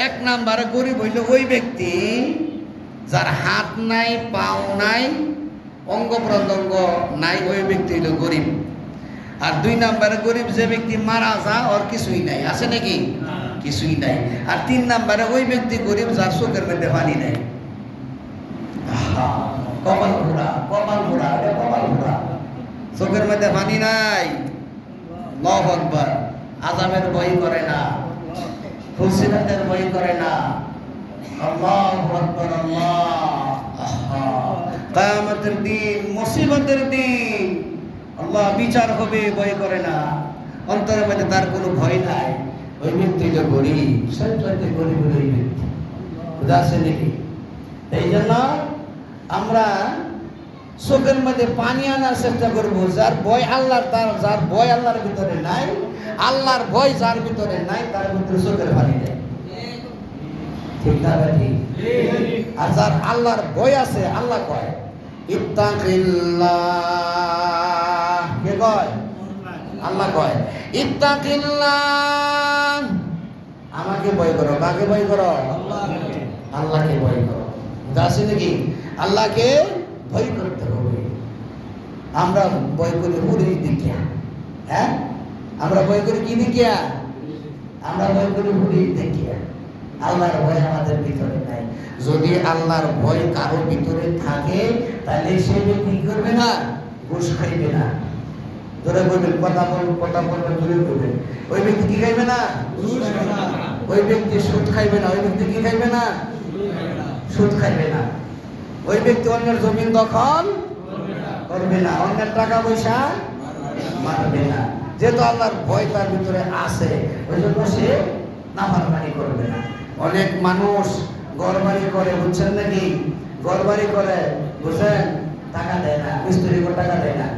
এক নাম্বারে গরিব হইল ওই ব্যক্তি যার হাত নাই, পাও নাই, অঙ্গ প্রত্যঙ্গ নাই, ওই ব্যক্তি হইল গরিব। আর দুই নাম্বারে গরিব যে ব্যক্তি মারা যা, ওর কিছুই নাই, আছে নাকি? কিছুই নাই। আর তিন নাম্বারে ওই ব্যক্তি গরিব যার চোখের মধ্যে পানি নাই। কপাল ঘোরা, কপাল ঘোরা, কপাল ঘোরা, চোখের মধ্যে পানি নাই। আল্লাহু আকবার। আযাবের ভয় করে না, ফুলসিরাতের ভয় করে না। আল্লাহু আকবার, আল্লাহ। কিয়ামতের দিন, মুসিবতের দিন, আল্লাহ বিচার হবে, ভয় করে না। অন্তরের মধ্যে তার কোনো ভয় নাই। ওই ব্যক্তি তো গরিব, সবচেয়ে গরিব ওই ব্যক্তি। বুঝা আছে নাকি? এই জন্য আমরা চোখের মধ্যে পানি আনার চেষ্টা করবো। যার ভয় আল্লাহর, তার যার ভয় আল্লাহর ভিতরে নাই, আল্লাহর ভয় যার ভিতরে নাই, তার ভিতরে চোখের পানি নেই। ঠিক না ভাই? আর যার আল্লাহর ভয় আছে, আল্লাহ কয় ইত্তাকিল্লাহ। কে কয়? আল্লাহ কয় ইত্তাকিল্লাহ, আমাকে ভয় করো। কাকে ভয় করো? আল্লাহকে ভয় করো। আছে নাকি? আল্লাহকে ভয় করতে হবে। আমরা ভয় করি হুড়ি দেখিয়া। হ্যাঁ, আমরা ভয় করি কি দেখিয়া? আমরা ভয় করি হুড়ি দেখিয়া। আল্লাহর ভয় আমাদের ভিতরে নাই। যদি আল্লাহর ভয় কারো ভিতরে থাকে, তাহলে সে ব্যক্তি কি করবে না? ঘুষ খাইবে না। ধরে বলবেন, কথা বলবেন, ধরে বলবেন, ওই ব্যক্তি কি খাইবে না? ওই ব্যক্তি সুদ খাইবে না। ওই ব্যক্তি কি খাইবে না? সুদ খাইবে না। ওই ব্যক্তি অন্যের জমিন দখল করবে না, অন্যের টাকা পয়সা মারবে না। যেহেতু আল্লাহর ভয় তার ভিতরে আছে, ওই জন্য সে নাফরমানি করবে না। অনেক মানুষ ঘরবাড়ি করে, বুঝছেন নাকি? ঘরবাড়ি করে, বুঝছেন, টাকা দেয় না, মিস্ত্রিকে টাকা দেয় না।